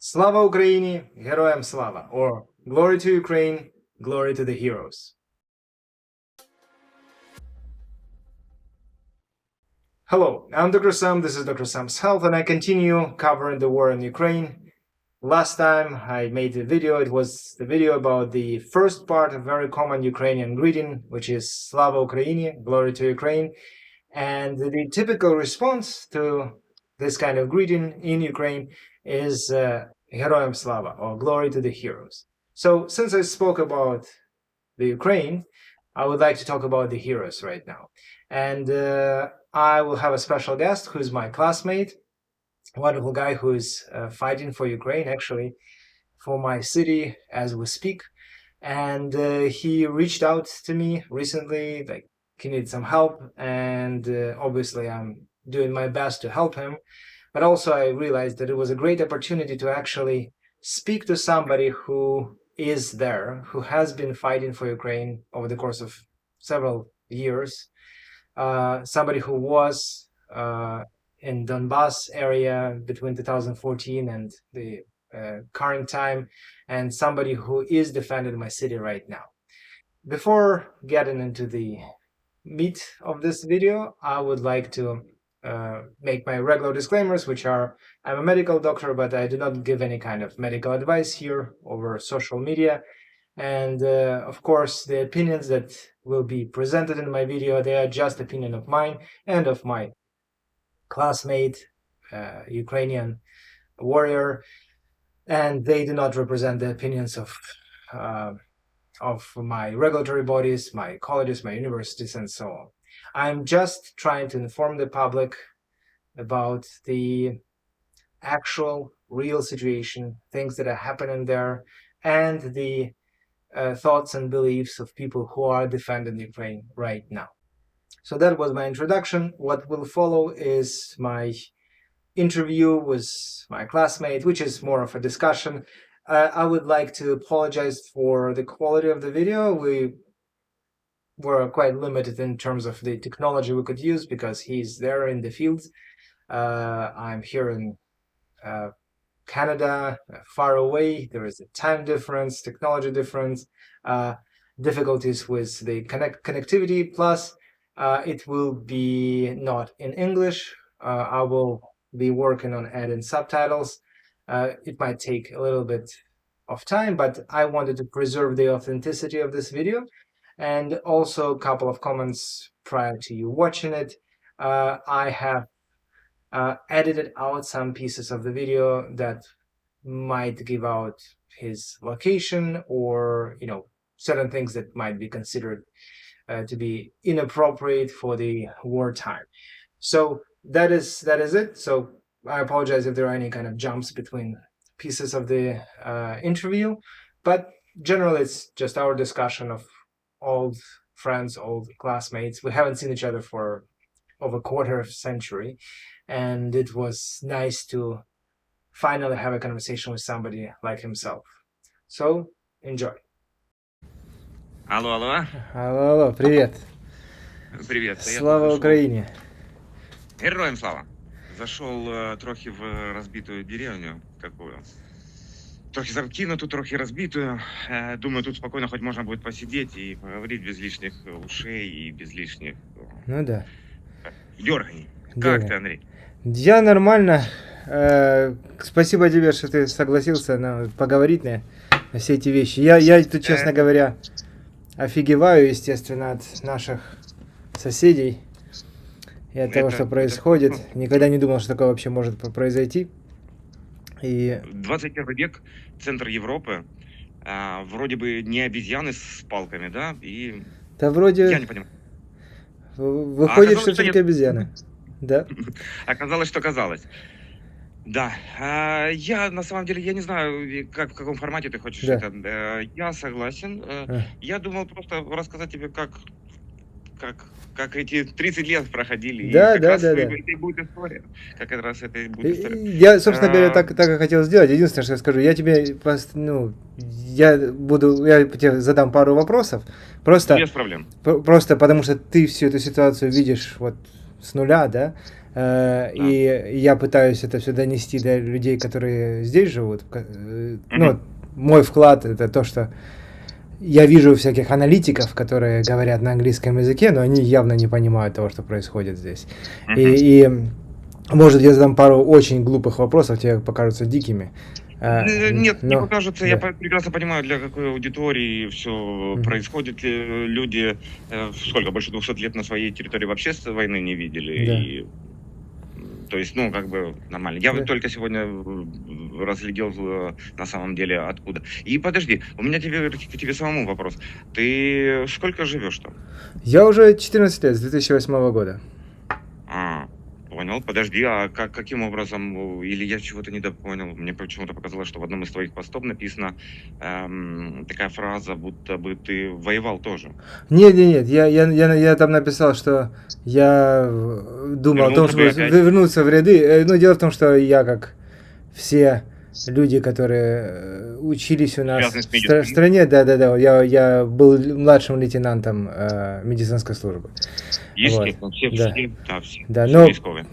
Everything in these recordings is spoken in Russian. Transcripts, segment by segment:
Slava Ukraini, Heroyam Slava, or Glory to Ukraine, Glory to the Heroes. Hello, I'm Dr. Sam, this is Dr. Sam's Health, and I continue covering the war in Ukraine. Last time I made a video, it was the video about the first part of very common Ukrainian greeting, which is Slava Ukraini, Glory to Ukraine. And the typical response to this kind of greeting in Ukraine is Heroyam Slava, or Glory to the Heroes. So since I spoke about the Ukraine, I would like to talk about the heroes right now. And I will have a special guest who's my classmate, a wonderful guy who is fighting for Ukraine, actually, for my city as we speak. And he reached out to me recently, like, he needs some help, and obviously I'm doing my best to help him. But also I realized that it was a great opportunity to actually speak to somebody who is there, who has been fighting for Ukraine over the course of several years, somebody who was in Donbass area between 2014 and the current time, and somebody who is defending my city right now. Before getting into the meat of this video, I would like to make my regular disclaimers, which are: I'm a medical doctor, but I do not give any kind of medical advice here over social media. And of course, the opinions that will be presented in my video, they are just opinion of mine and of my classmate, Ukrainian warrior, and they do not represent the opinions of my regulatory bodies, my colleges, my universities, and so on. I'm just trying to inform the public about the actual real situation, things that are happening there, and the thoughts and beliefs of people who are defending Ukraine right now. So that was my introduction. What will follow is my interview with my classmate, which is more of a discussion. I would like to apologize for the quality of the video. We were quite limited in terms of the technology we could use because he's there in the field. I'm here in Canada, far away. There is a time difference, technology difference, difficulties with the connectivity. Plus, it will be not in English. I will be working on adding subtitles. It might take a little bit of time, but I wanted to preserve the authenticity of this video. And also a couple of comments prior to you watching it. I have edited out some pieces of the video that might give out his location, or certain things that might be considered to be inappropriate for the wartime. So that is it. So I apologize if there are any kind of jumps between pieces of the interview, but generally it's just our discussion of old friends, old classmates. We haven't seen each other for over a quarter of a century, and it was nice to finally have a conversation with somebody like himself. So enjoy. Алло, алло. Алло, привет. Привет. Слава Україні. Героям слава. Зашел трохи в разбитую деревню такую. Трохи закинутую, трохи разбитую. Думаю, тут спокойно хоть можно будет посидеть и поговорить без лишних ушей и без лишних Ну да. дерганий. Как ты, Андрей? Я нормально. Спасибо тебе, что ты согласился поговорить на все эти вещи. Я тут, честно говоря, офигеваю, естественно, от наших соседей и от того, что происходит. Никогда не думал, что такое вообще может произойти. И 21 век, центр Европы, вроде бы не обезьяны с палками, да? И да вроде... Я не понимаю. Выходит, что все-таки обезьяны. Да. Оказалось, что казалось. Да. Я, на самом деле, я не знаю, в каком формате ты хочешь это. Я согласен. Я думал просто рассказать тебе, как эти 30 лет проходили. Да, и да. Это и будет история. Как раз это и будет история. Я, собственно говоря, так и хотел сделать. Единственное, что я скажу, я тебе, я тебе задам пару вопросов. Просто, без проблем. Просто потому что ты всю эту ситуацию видишь вот с нуля, да? И я пытаюсь это все донести до людей, которые здесь живут. Ну, мой вклад — это то, что я вижу всяких аналитиков, которые говорят на английском языке, но они явно не понимают того, что происходит здесь. И может, я задам пару очень глупых вопросов, тебе покажутся дикими. Нет, но, мне покажется, да. я прекрасно понимаю, для какой аудитории все происходит. Люди сколько, больше 200 лет на своей территории вообще войны не видели. Да. И, то есть, ну, как бы нормально. Я Да. вот только сегодня разглядел на самом деле откуда. И подожди, у меня к тебе самому вопрос. Ты сколько живешь там? Я уже 14 лет, с 2008 года. Понял. Подожди, а каким образом, или я чего-то недопонял? Мне почему-то показалось, что в одном из твоих постов написана такая фраза, будто бы ты воевал тоже. Нет, я там написал, что я думал о том, Вернулся бы чтобы опять. вернуться в ряды. Но дело в том, что я, как все люди, которые учились у нас Связанный с в медициной. стране, да, я был младшим лейтенантом медицинской службы. Естественно, Вот. все, Да. все Да, но військові.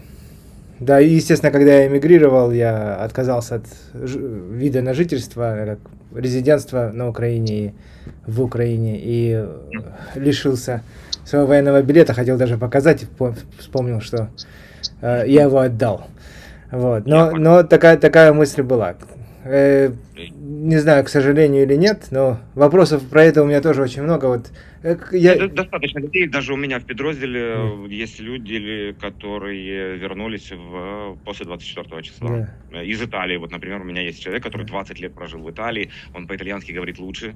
да, и, естественно, когда я эмигрировал, я отказался от вида на жительство, как резидентства на Украине и в Украине, и лишился своего военного билета, хотел даже показать, вспомнил, что я его отдал. Вот. Но такая мысль была. Не знаю, к сожалению или нет, но вопросов про это у меня тоже очень много. Вот, Достаточно людей, даже у меня в подразделе есть люди, которые вернулись после 24 числа. Из Италии, вот, например, у меня есть человек, который 20 лет прожил в Италии, он по-итальянски говорит лучше,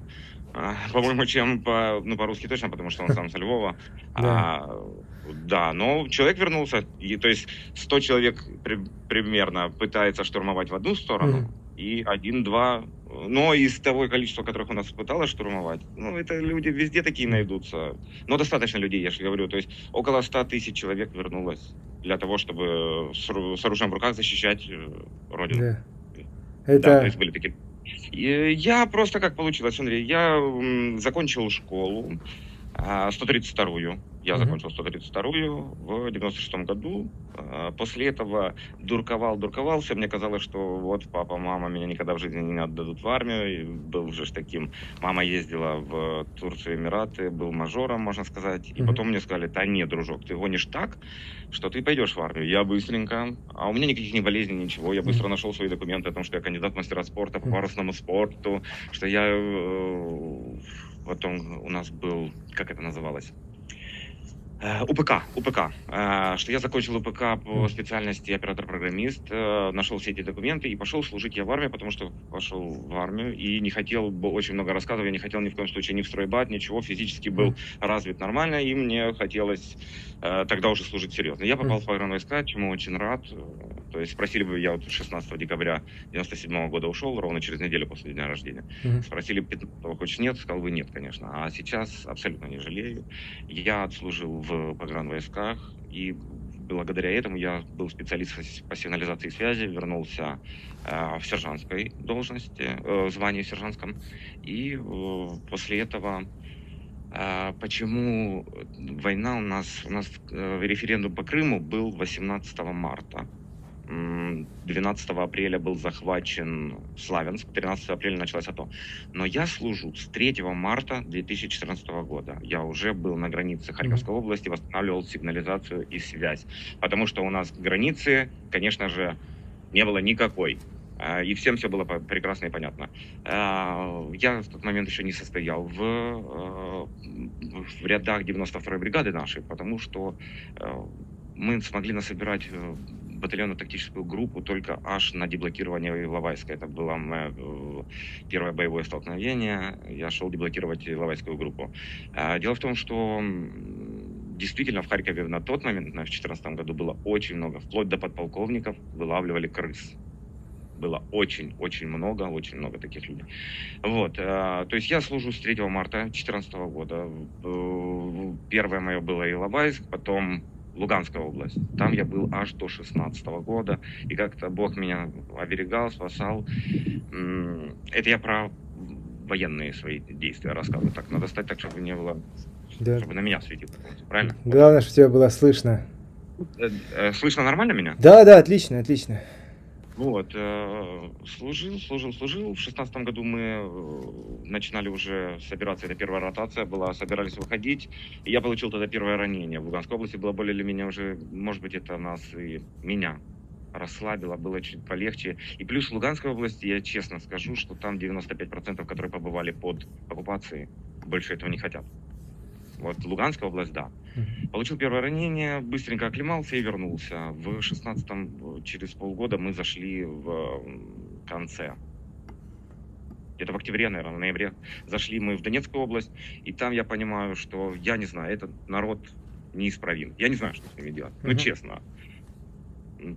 по-моему, чем по-русски точно, потому что он сам со Львова. Да, но человек вернулся, то есть 100 человек примерно пытается штурмовать в одну сторону, и 1-2, но из того количества, которых у нас пыталось штурмовать, ну, это люди везде такие найдутся. Но достаточно людей, я же говорю, то есть около 100 тысяч человек вернулось для того, чтобы с оружием в руках защищать родину. Да, то есть были такие. И я просто как получилось, Андрей, я закончил школу, 132-ю. Я закончил 132-ю в 96-м году. После этого дурковался. Мне казалось, что вот папа, мама меня никогда в жизни не отдадут в армию. И был же таким. Мама ездила в Турцию, Эмираты, был мажором, можно сказать. И потом мне сказали: да нет, дружок, ты гонишь так, что ты пойдешь в армию. Я быстренько. А у меня никаких ни болезней, ничего. Я быстро нашел свои документы о том, что я кандидат в мастера спорта по парусному спорту, что я... Потом у нас был, как это называлось? УПК, что я закончил УПК по специальности оператор-программист, нашел все эти документы и пошел служить я в армию, потому что пошел в армию и не хотел, очень много рассказов, я не хотел ни в коем случае ни в стройбат, ничего, физически был развит нормально, и мне хотелось тогда уже служить серьезно. Я попал в погранвойска, чему очень рад, то есть спросили бы, я вот 16 декабря 97 года ушел, ровно через неделю после дня рождения, спросили, 15-го хочешь нет, сказал бы нет, конечно, а сейчас абсолютно не жалею, я отслужил в погранвойсках, и благодаря этому я был специалистом по сигнализации связи, вернулся в сержантской должности, звании сержантском, и после этого почему война у нас референдум по Крыму был 18 марта. 12 апреля был захвачен Славянск, 13 апреля началось АТО. Но я служу с 3 марта 2014 года. Я уже был на границе Харьковской области, восстанавливал сигнализацию и связь. Потому что у нас границы, конечно же, не было никакой. И всем все было прекрасно и понятно. Я в тот момент еще не состоял в рядах 92-й бригады нашей, потому что мы смогли насобирать батальонно-тактическую группу только аж на деблокирование Иловайска. Это было мое первое боевое столкновение. Я шел деблокировать Иловайскую группу. Дело в том, что действительно в Харькове на тот момент, в 2014 году, было очень много, вплоть до подполковников, вылавливали крыс. Было очень много таких людей. Вот, то есть я служу с 3 марта 2014 года. Первое мое было Иловайск, потом Луганская область. Там я был аж до 16 года. И как-то Бог меня оберегал, спасал. Это я про военные свои действия рассказываю. Так, надо стать так, чтобы не было... Да. Чтобы на меня светило. Правильно? Главное, что тебя было слышно. Слышно нормально меня? Да, да, отлично, отлично. Вот, служил. В 16 году мы начинали уже собираться, это первая ротация была, собирались выходить. И я получил тогда первое ранение. В Луганской области было более или менее уже, может быть, это нас и меня расслабило, было чуть полегче. И плюс в Луганской области, я честно скажу, что там 95%, которые побывали под оккупацией, больше этого не хотят. Вот Луганская область, да. Получил первое ранение, быстренько оклемался и вернулся. В 16-м, через полгода мы зашли в конце. Где-то в октябре, наверное, в ноябре зашли мы в Донецкую область. И там я понимаю, что, я не знаю, этот народ неисправим. Я не знаю, что с ними делать. Ну, честно.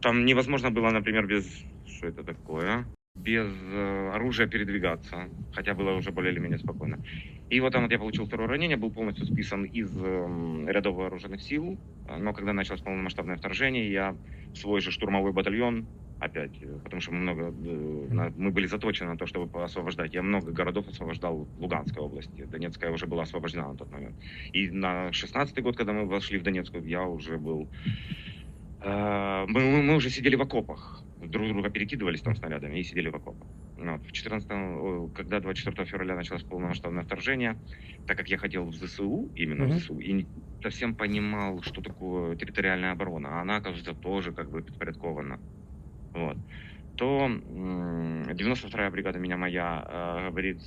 Там невозможно было, например, без... Что это такое? Без оружия передвигаться. Хотя было уже более или менее спокойно. И вот там вот я получил второе ранение, был полностью списан из рядов вооруженных сил. Но когда началось полномасштабное вторжение, я в свой же штурмовой батальон, опять, потому что мы были заточены на то, чтобы освобождать. Я много городов освобождал в Луганской области. Донецкая уже была освобождена на тот момент. И на 16-й год, когда мы вошли в Донецкую, я уже был... Мы уже сидели в окопах. Друг друга перекидывались там снарядами и сидели в окопах. Вот. Когда 24 февраля началось полномасштабное вторжение, так как я хотел в ЗСУ, именно в ЗСУ, и не совсем понимал, что такое территориальная оборона, а она, оказывается, тоже как бы подпорядкована. Вот. То 92-я бригада меня моя говорит,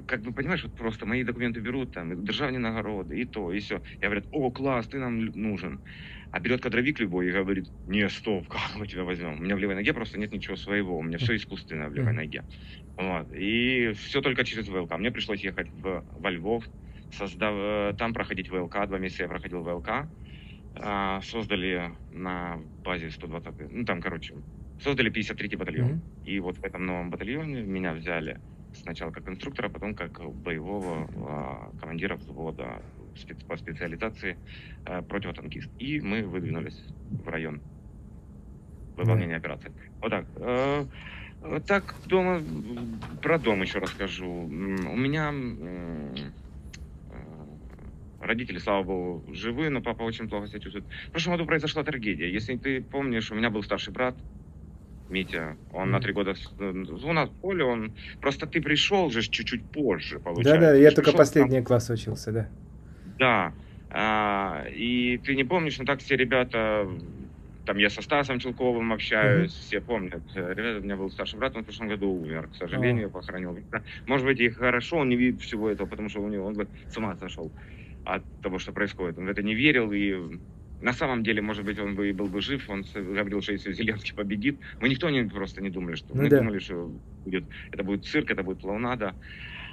как бы, понимаешь, вот просто мои документы берут, там, державные нагороды, и то, и все. Я говорю, о, класс, ты нам нужен. А берет кадровик любой и говорит, не, стоп, как мы тебя возьмем? У меня в левой ноге просто нет ничего своего, у меня все искусственное в левой ноге. Вот. И все только через ВЛК. Мне пришлось ехать во Львов, там проходить ВЛК, 2 месяца я проходил ВЛК. Создали на базе 120, ну там, короче, создали 53-й батальон. И вот в этом новом батальоне меня взяли сначала как инструктора, потом как боевого командира взвода по специализации противотанкист. И мы выдвинулись в район выполнения операции. Вот так. Так, дома, про дом еще расскажу. У меня родители, слава богу, живы, но папа очень плохо себя чувствует. В прошлом году произошла трагедия. Если ты помнишь, у меня был старший брат, Митя, он на 3 года у нас в поле, он... Просто ты пришел же чуть-чуть позже, получается. Да-да, Ты я ж только пришел последний класс учился, да. Да. И ты не помнишь, но так все ребята... Там я со Стасом Челковым общаюсь, все помнят. Ребята, у меня был старший брат, он в прошлом году умер, к сожалению, похоронил. Может быть, и хорошо, он не видит всего этого, потому что он бы с ума сошел от того, что происходит. Он в это не верил, и на самом деле, может быть, он бы и был бы жив, он говорил, что если Зеленский победит, мы никто просто не думали, что... Мы думали, что это будет цирк, это будет клоунада.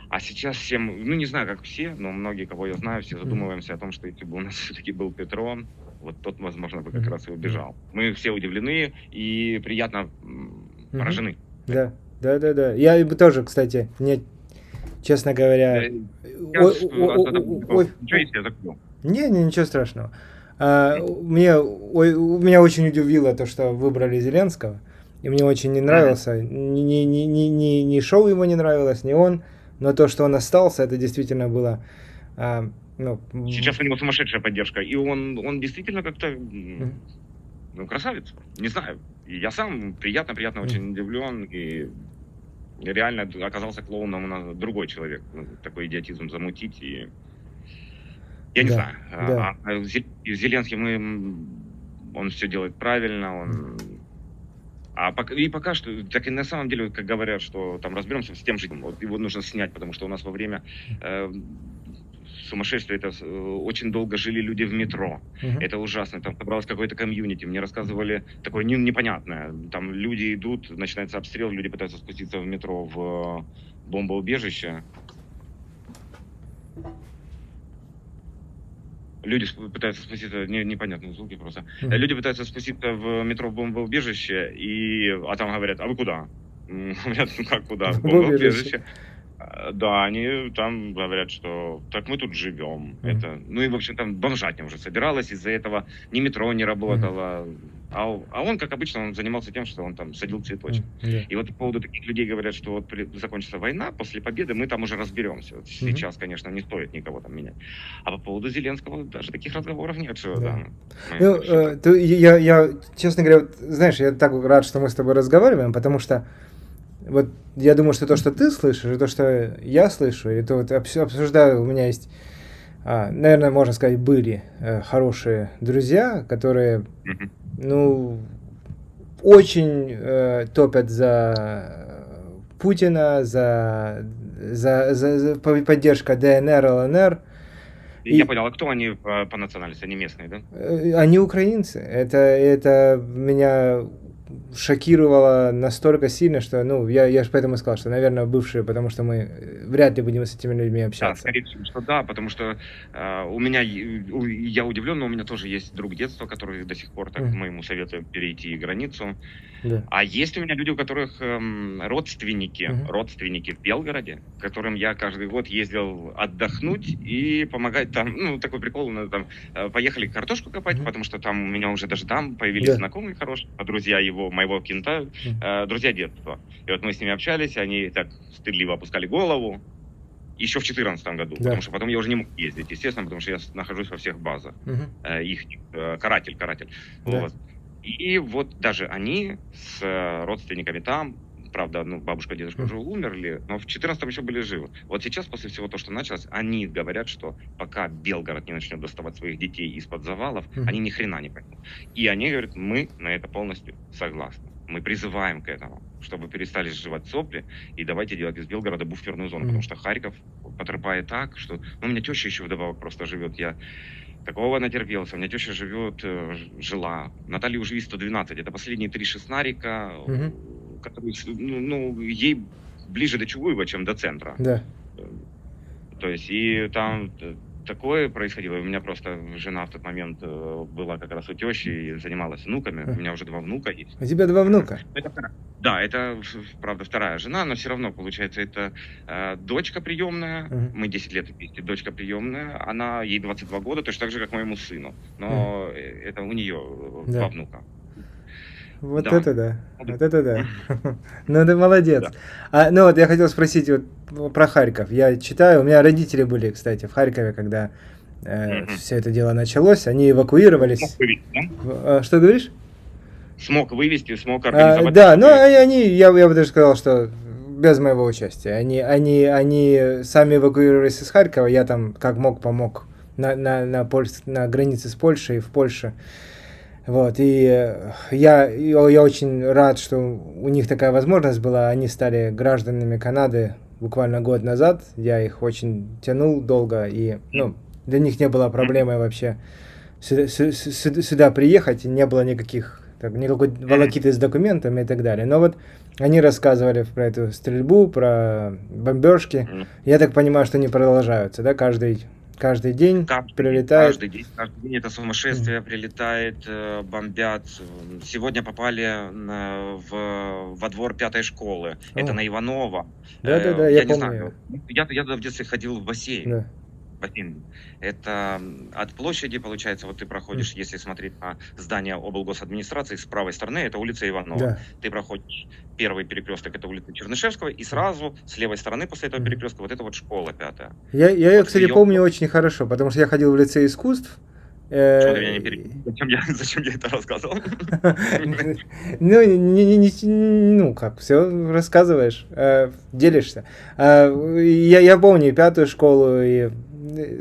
А сейчас всем, ну не знаю, как все, но многие, кого я знаю, все задумываемся о том, что если бы у нас все-таки был Петро, вот тот, возможно, бы как раз и убежал. Мы все удивлены и приятно поражены. Да. Я тоже, кстати, мне, честно говоря... Ничего, если я закрыл? Не, ничего страшного. Меня очень удивило то, что выбрали Зеленского. И мне очень не нравился. Ни шоу ему не нравилось, ни он. Но то, что он остался, это действительно было... Сейчас у него сумасшедшая поддержка. И он действительно как-то... Ну, красавец. Не знаю. И я сам приятно очень удивлен. И реально оказался клоуном у нас другой человек. Такой идиотизм замутить. И... Я не знаю. Да. Зеленский, он все делает правильно. И пока что, так и на самом деле, как говорят, что там разберемся с тем же, вот его нужно снять, потому что у нас во время сумасшествия очень долго жили люди в метро. Это ужасно. Там собралось какое-то комьюнити. Мне рассказывали такое непонятное. Там люди идут, начинается обстрел, люди пытаются спуститься в метро в бомбоубежище. Люди пытаются спуститься, непонятные звуки просто. Люди пытаются спуститься в метро в бомбоубежище, а там говорят, а вы куда? Говорят, ну как куда? В бомбоубежище. Да, они там говорят, что так мы тут живем. Ну и, в общем, там бомжатня уже собиралась из-за этого. Ни метро не работало. А он, как обычно, он занимался тем, что он там садил цветочки. Да. И вот по поводу таких людей говорят, что вот закончится война, после победы мы там уже разберемся. Вот сейчас, конечно, не стоит никого там менять. А по поводу Зеленского даже таких разговоров нет, что Да. да. Ну, я, честно говоря, вот, знаешь, я так рад, что мы с тобой разговариваем, потому что вот я думаю, что то, что ты слышишь, и то, что я слышу, и то вот обсуждаю, у меня есть, наверное, можно сказать, были хорошие друзья, которые, ну, очень топят за Путина, за поддержка ДНР, ЛНР. Я понял, а кто они по национальности? Они местные, да? Они украинцы. Это меня шокировало настолько сильно, что, ну, я же поэтому сказал, что, наверное, бывшие, потому что мы вряд ли будем с этими людьми Да, общаться. скорее всего, что да, потому что у меня, я удивлен, но у меня тоже есть друг детства, который до сих пор так мы ему советуем перейти границу. Да. А есть у меня люди, у которых родственники в Белгороде, к которым я каждый год ездил отдохнуть и помогать там, ну, такой прикол, там, поехали картошку копать, потому что там у меня уже даже там появились знакомые хорошие, друзья моего кента, друзья детства. И вот мы с ними общались, они так стыдливо опускали голову, еще в 2014 году, потому что потом я уже не мог ездить, естественно, потому что я нахожусь во всех базах, их каратель. Вот. И вот даже они с родственниками там, правда, ну, бабушка, дедушка уже умерли, но в 14-м еще были живы. Вот сейчас, после всего того, что началось, они говорят, что пока Белгород не начнет доставать своих детей из-под завалов, они ни хрена не поймут. И они говорят, мы на это полностью согласны. Мы призываем к этому, чтобы перестали сживать сопли, и давайте делать из Белгорода буферную зону, потому что Харьков потерпает так, что... Ну, у меня теща еще вдобавок просто живет, я такого натерпелся. У меня теща жила. Наталье уже 112. Это последние 3 шестнарика, которые, ну, ей ближе до Чугуева, чем до центра. Да. То есть, и там такое происходило. У меня просто жена в тот момент была как раз у тещи и занималась внуками. У меня уже 2 внука есть. У тебя 2 внука? Да, это, правда, вторая жена, но все равно, получается, это дочка приемная. Мы 10 лет вместе, дочка приемная. Ей 22 года, точно так же, как моему сыну. Но это у нее 2 внука. Вот это да. Вот это да. Ну, ты молодец. Ну, вот я хотел спросить вот про Харьков. Я читаю, у меня родители были, кстати, в Харькове, когда все это дело началось. Они эвакуировались. Смог вывести, да? Что говоришь? Смог вывести, смог организовать. Да, но я бы даже сказал, что без моего участия. Они сами эвакуировались из Харькова, я там как мог помог на границе с Польшей, в Польше. Вот, и я очень рад, что у них такая возможность была. Они стали гражданами Канады буквально год назад. Я их очень тянул долго, и ну, для них не было проблемой вообще сюда приехать, не было никакой волокиты с документами и так далее. Но вот они рассказывали про эту стрельбу, про бомбежки. Я так понимаю, что они продолжаются, да, каждый день прилетает. Каждый день это сумасшествие прилетает, бомбят. Сегодня попали во двор 5-й школы. Это на Иванова. Да, я помню. не знаю. Я в детстве ходил в бассейн. Да. Это от площади, получается, вот ты проходишь, если смотреть на здание облгосадминистрации, с правой стороны это улица Иванова. Да. Ты проходишь первый перекресток, это улица Чернышевского, и сразу с левой стороны после этого перекрестка вот это вот школа 5-я. Я ее, кстати, помню очень хорошо, потому что я ходил в лицей искусств. Что ты меня не перебил? Зачем я это рассказывал? Ну, как, все рассказываешь, делишься. Я помню 5-ю школу, и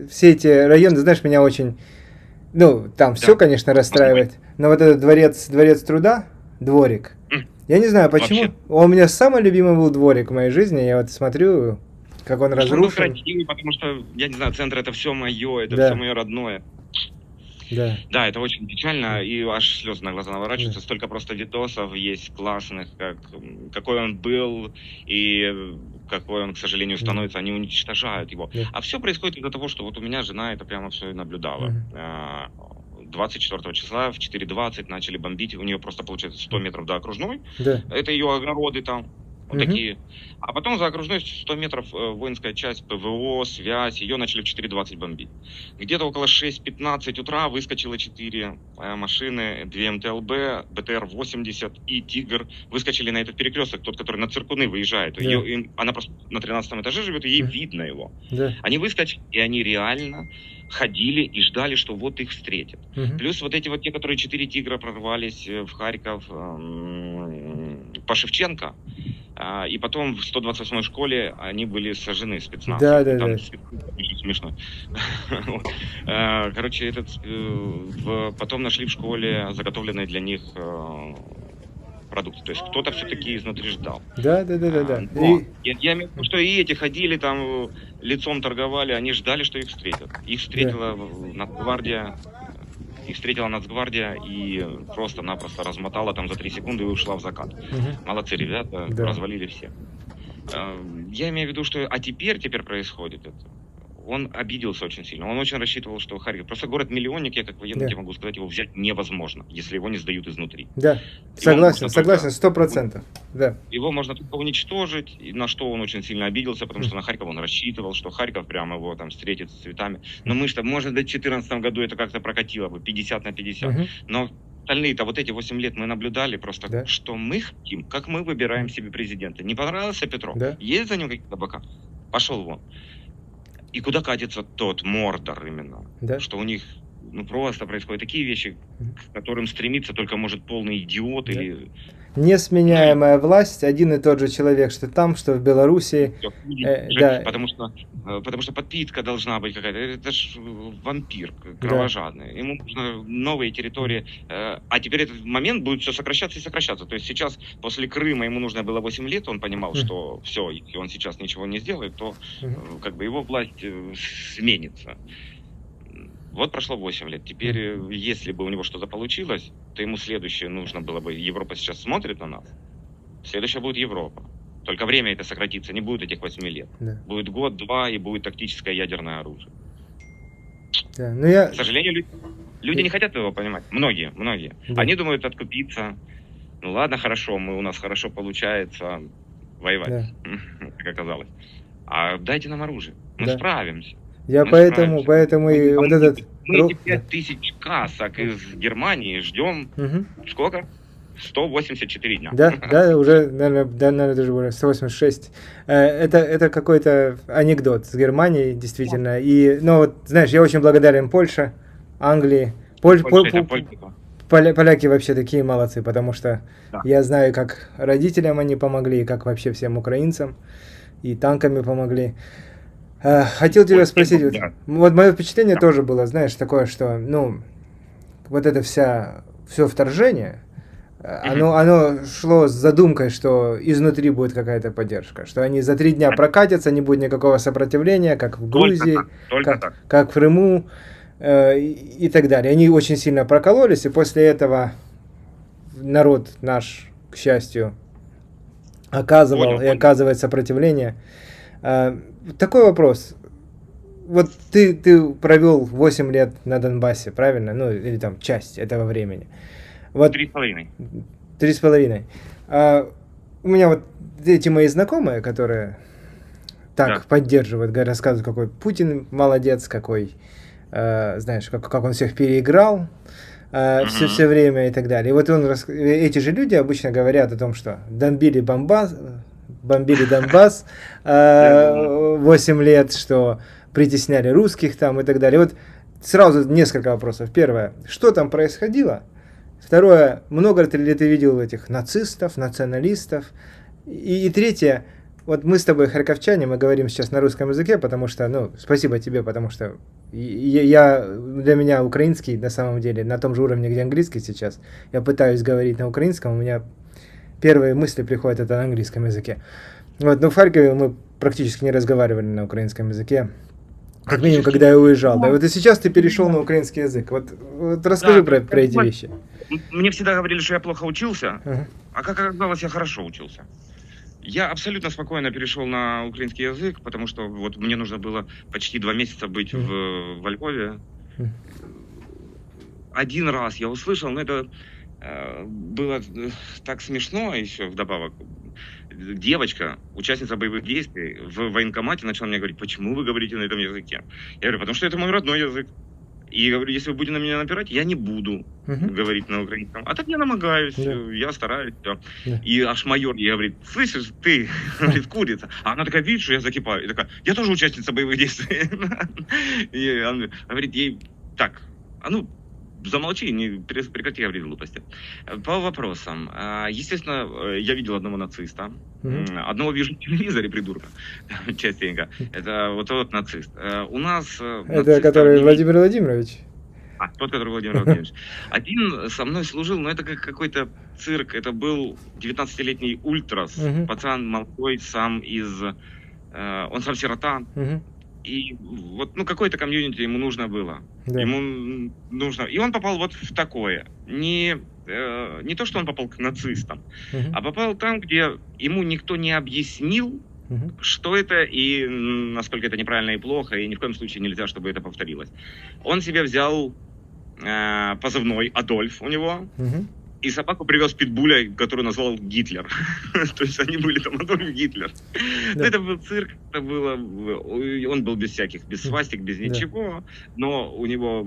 все эти районы, знаешь, меня очень... Ну, там все, конечно, расстраивает, но вот этот дворец труда, дворик, я не знаю, почему. Вообще. У меня самый любимый был дворик в моей жизни, я вот смотрю, как он разрушен. Красивый, потому что, я не знаю, центр это все мое, это Да. все мое родное. Да. Да, это очень печально, и аж слезы на глаза наворачиваются. Столько просто видосов есть классных, какой он был, и какой он, к сожалению, становится. Они уничтожают его. А все происходит из-за того, что вот у меня жена это прямо все и наблюдала. 24 числа в 4:20 начали бомбить. У нее просто, получается, 100 метров до окружной. Да. Это ее огороды там. Вот такие. А потом за окружной 100 метров воинская часть, ПВО, связь, ее начали в 4:20 бомбить. Где-то около 6:15 утра выскочило 4 машины, 2 МТЛБ, БТР-80 и Тигр. Выскочили на этот перекресток, тот, который на Циркуны выезжает. Да. Она просто на 13 этаже живет, и ей видно его. Да. Они выскочили, и они реально ходили и ждали, что вот их встретят. Плюс вот эти вот те, которые 4 Тигра прорвались в Харьков по Шевченко, и потом в 128-й школе они были сожжены спецназом. Да. Очень смешно. Короче, потом нашли в школе заготовленные для них продукты. То есть кто-то все-таки изнутри ждал. Да. Я имею в виду, что и эти ходили там, лицом торговали, они ждали, что их встретят. Их встретила Нацгвардия. Их встретила Нацгвардия и просто-напросто размотала там за 3 секунды и ушла в закат. Молодцы ребята, развалили все. Я имею в виду, что теперь происходит это. Он обиделся очень сильно. Он очень рассчитывал, что Харьков... Просто город-миллионник, я как военный тебе могу сказать, его взять невозможно, если его не сдают изнутри. Да, согласен, 100%. Да. Его можно только уничтожить, и на что он очень сильно обиделся, потому что на Харьков он рассчитывал, что Харьков прямо его там встретит с цветами. Но мы что, может быть, в 2014 году это как-то прокатило бы, 50/50. Но остальные-то вот эти 8 лет мы наблюдали просто, что мы хотим, как мы выбираем себе президента. Не понравился Петров? Есть за ним какие-то бока? Пошел вон. И куда катится тот Мордор именно? Что у них просто происходят такие вещи, к которым стремиться только может полный идиот или... Несменяемая власть, один и тот же человек, что там, что в Беларуси. Потому что подпитка должна быть какая-то. Это ж вампир кровожадный. Ему нужны новые территории. А теперь этот момент будет все сокращаться и сокращаться. То есть сейчас, после Крыма, ему нужно было 8 лет, он понимал, что все, если он сейчас ничего не сделает, то как бы его власть сменится. Вот прошло 8 лет. Теперь, если бы у него что-то получилось, то ему следующее нужно было бы... Европа сейчас смотрит на нас. Следующее будет Европа. Только время это сократится. Не будет этих 8 лет. Будет год-два, и будет тактическое ядерное оружие. К сожалению, люди не хотят его понимать. Многие. Они думают откупиться. Ну ладно, хорошо, у нас хорошо получается воевать, как оказалось. А дайте нам оружие. Мы справимся. Я поэтому и вот этот... Мы эти 5000 касок из Германии ждем сколько? 184 дня. Да, уже, наверное, даже уже 186. Это какой-то анекдот с Германией, действительно. И, вот, знаешь, я очень благодарен Польше, Англии. Поляки вообще такие молодцы, потому что я знаю, как родителям они помогли, и как вообще всем украинцам, и танками помогли. Хотел тебя спросить, вот мое впечатление тоже было, знаешь, такое, что, вот это все вторжение, оно шло с задумкой, что изнутри будет какая-то поддержка, что они за 3 дня прокатятся, не будет никакого сопротивления, как в Грузии, как в Крыму и так далее. Они очень сильно прокололись, и после этого народ наш, к счастью, оказывает сопротивление. Такой вопрос. Вот ты провел 8 лет на Донбассе, правильно? Или там часть этого времени. Вот 3,5. 3,5. У меня вот эти мои знакомые, которые поддерживают, рассказывают, какой Путин молодец, какой, знаешь, как он всех переиграл все время и так далее. И вот эти же люди обычно говорят о том, что бомбили Донбасс 8 лет, что притесняли русских там и так далее. Вот сразу несколько вопросов. Первое, что там происходило? Второе, много ли ты видел этих нацистов, националистов? И третье, вот мы с тобой, харьковчане, мы говорим сейчас на русском языке, потому что, спасибо тебе, потому что для меня украинский на самом деле на том же уровне, где английский сейчас. Я пытаюсь говорить на украинском, у меня первые мысли приходят это на английском языке. Вот, но в Харькове мы практически не разговаривали на украинском языке. Как минимум, когда я уезжал. Да, вот и сейчас ты перешел на украинский язык. Вот расскажи про эти вещи. Мне всегда говорили, что я плохо учился, а как оказалось, я хорошо учился. Я абсолютно спокойно перешел на украинский язык, потому что вот мне нужно было почти 2 месяца быть во Львове. Один раз я услышал, но это было так смешно еще вдобавок. девочка, участница боевых действий, в военкомате начала мне говорить: почему вы говорите на этом языке? Я говорю: потому что это мой родной язык. И говорю: если вы будете на меня напирать, я не буду говорить на украинском. А так я намагаюсь, я стараюсь. Всё. Да. И аж майор ей говорит: слышишь, ты, говорит, курица. А она такая видит, что я закипаю. И такая: я тоже участница боевых действий. И она говорит ей: так, а ну, замолчи, не прекрати говорить глупости. По вопросам. Естественно, я видел одного нациста. Одного вижу в телевизоре, придурка, частенько. Это вот тот нацист. У нас... Это который Владимир Владимирович? Тот, который Владимир Владимирович. Один со мной служил, но это как какой-то цирк. Это был 19-летний ультрас. Пацан молодой, сам из... Он сам сирота. И вот, ну, какое-то комьюнити ему нужно было. Да. Ему нужно... И он попал вот в такое. Не то, что он попал к нацистам, а попал там, где ему никто не объяснил, что это и насколько это неправильно и плохо, и ни в коем случае нельзя, чтобы это повторилось. Он себе взял позывной Адольф у него, и собаку привез питбуля, которую назвал Гитлер. То есть они были там Адольф Гитлер. Да. Это был цирк, это было... Он был без всяких, без свастик, без ничего, но у него...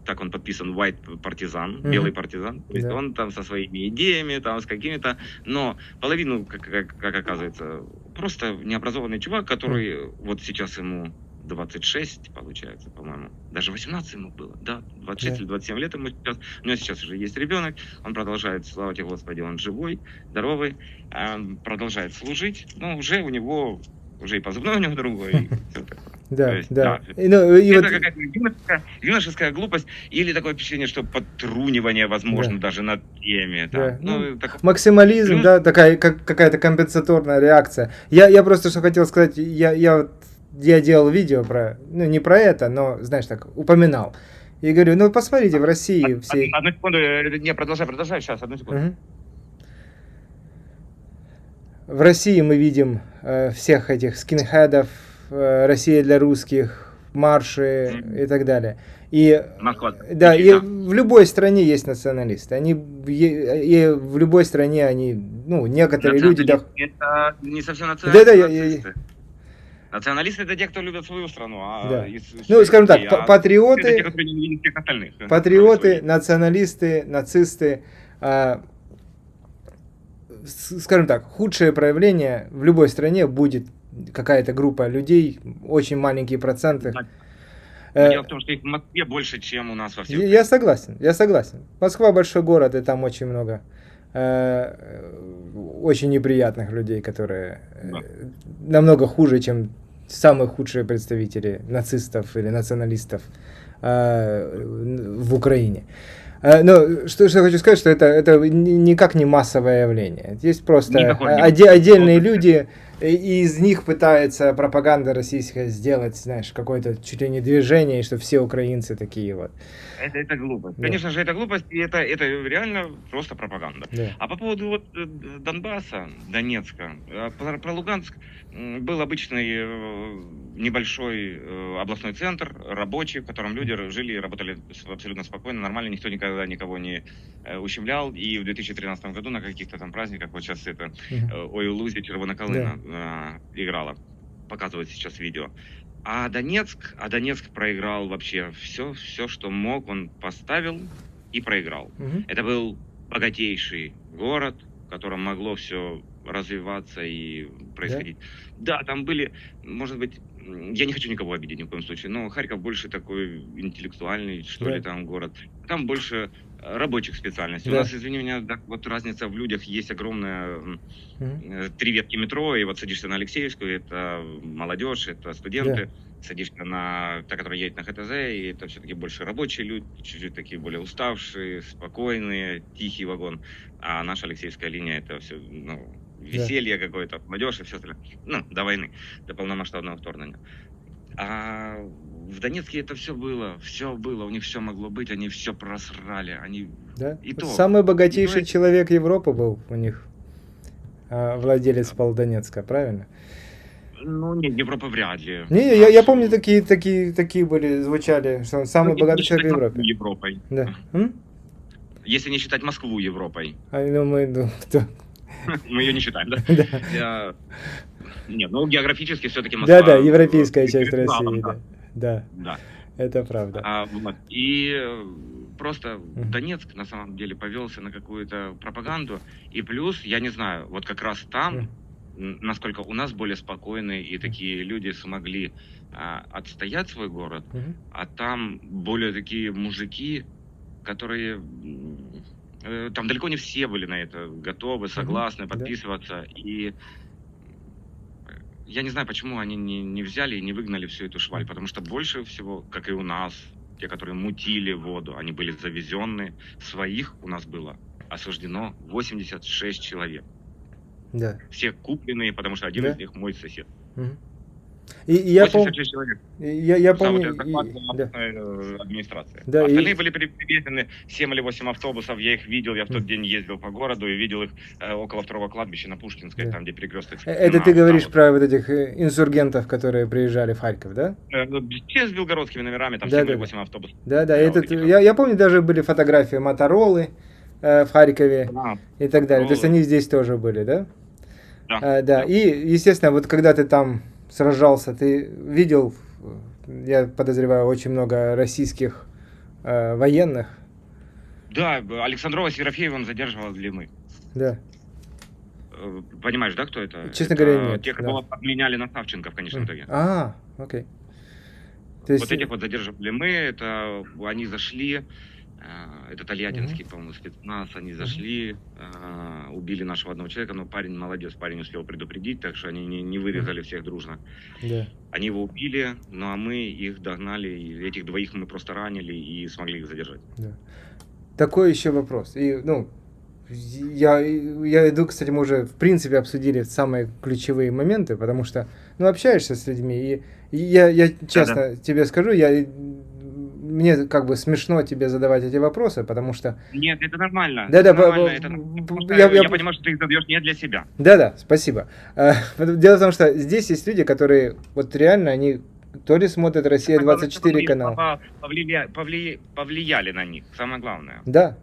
Так он подписан White партизан, белый партизан. То есть он там со своими идеями, там с какими-то... Но половину, как оказывается, просто необразованный чувак, который вот сейчас ему 26, получается, по-моему. Даже 18 ему было, да, 26 или 27 лет ему сейчас. У него сейчас уже есть ребенок, он продолжает, слава тебе Господи, он живой, здоровый, продолжает служить, но уже у него, уже и позывной у него другой, и все такое. Да, есть, да. Это вот... какая-то юношеская глупость или такое впечатление, что подтрунивание возможно даже над теме. Да. Так... Максимализм, да, такая какая-то компенсаторная реакция. Я просто что хотел сказать, я делал видео про, ну не про это, но, знаешь, так, упоминал. И говорю, ну посмотрите, в России все... Одну секунду, не, продолжай, сейчас, одну секунду. В России мы видим всех этих скинхедов, Россия для русских, марши и так далее. И, да, и в любой стране есть националисты. И в любой стране они, ну, некоторые люди... Это не совсем националисты. Националисты — это те, кто любят свою страну. Ну, скажем так, патриоты, националисты, нацисты... Скажем так, худшее проявление в любой стране будет какая-то группа людей, очень маленькие проценты. Дело в том, что их в Москве больше, чем у нас во всем. Я согласен. Москва большой город, и там очень много очень неприятных людей, которые намного хуже, чем самые худшие представители нацистов или националистов в Украине. Но что я хочу сказать, что это никак не массовое явление. Есть просто отдельные люди, и из них пытается пропаганда российская сделать, знаешь, какое-то чуть ли не движение, что все украинцы такие вот. Это глупость. Да. Конечно же, это глупость, и это реально просто пропаганда. Да. А по поводу вот Донбасса, Донецка, про Луганск, был обычный небольшой областной центр, рабочий, в котором люди жили и работали абсолютно спокойно, нормально, никто никогда никого не ущемлял. И в 2013 году на каких-то там праздниках, вот сейчас это «Ой, у Лузи Червона Калина» играла, показывают сейчас видео. А Донецк проиграл вообще все, что мог, он поставил и проиграл. Это был богатейший город, в котором могло все развиваться и происходить. Да, там были, может быть, я не хочу никого обидеть ни в коем случае, но Харьков больше такой интеллектуальный, что ли, там город. Там больше рабочих специальностей. У нас, извини меня, так вот разница в людях, есть огромная 3 ветки метро, и вот садишься на Алексеевскую, это молодежь, это студенты, садишься на та, которая едет на ХТЗ, и это все-таки больше рабочие люди, чуть-чуть такие более уставшие, спокойные, тихий вагон. А наша Алексеевская линия, это все, ну, веселье какое-то, молодежь и все остальное. Ну, до войны, до полномасштабного вторгнения. А в Донецке это все было, у них все могло быть, они все просрали, они... Да? Самый богатейший человек Европы был у них, владелец Полдонецка, правильно? Ну, нет, Европа вряд ли. Не, я помню, такие были, звучали, что он самый богатый человек в Европе. Европой. Да. Если не считать Москву Европой. Кто Мы ее не считаем, да? Да. Я- Нет, ну географически все-таки Да-да, Москва европейская часть перед валом, России, да. да. Да, Да. это правда. Вот. И просто Мгм. Донецк на самом деле повелся на какую-то пропаганду. И плюс, я не знаю, вот как раз там, Мгм. насколько у нас более спокойные и такие люди смогли отстоять свой город, Мгм. а там более такие мужики, которые там далеко не все были на это готовы, согласны Да. подписываться. И я не знаю, почему они не взяли и не выгнали всю эту шваль, потому что больше всего, как и у нас, те, которые мутили воду, они были завезенные. Своих у нас было осуждено 86 человек. Да. Все купленные, потому что один Да. из них мой сосед. Мгм. И я помню, 86 человек. я За вот помню, этот доклад да. была администрации. Да, Остальные и были привезены 7 или 8 автобусов. Я их видел. Я в тот день ездил по городу и видел их около второго кладбища на Пушкинской, Да. там, где перекресток. Это ты говоришь про вот этих инсургентов, которые приезжали в Харьков, да? Все с белгородскими номерами, там Да, 7 да, или да. 8 автобусов. Да, стояло этот, таких. я помню, даже были фотографии Моторолы в Харькове и так далее. То есть Моторолы. они здесь тоже были, да? Да, Да. да. И, естественно, вот когда ты там сражался, ты видел, я подозреваю, очень много российских военных. Да, Александрова с Ерофеевым задерживали мы. Да. Понимаешь, да, кто это? Честно Это говоря, нет. те, Да. кого подменяли на Савченко в конечном итоге. Окей. То есть... Вот этих вот задерживали мы, это они зашли, это Тольяттинский, по-моему, спецназ, они зашли, убили нашего одного человека, но парень молодец, парень успел предупредить, так что они не вырезали всех дружно. Да. Они его убили, ну а мы их догнали, и этих двоих мы просто ранили и смогли их задержать. Да. Такой еще вопрос. И, ну, я иду, кстати, мы уже в принципе обсудили самые ключевые моменты, потому что, ну, общаешься с людьми, и я честно тебе скажу, мне как бы смешно тебе задавать эти вопросы, потому что... Нет, это нормально. Да, это нормально. Я понимаю, что ты их задаешь не для себя. Да, спасибо. Дело в том, что здесь есть люди, которые вот реально, они то ли смотрят «Россия-24» канал. Повлияли на них, самое главное. Да,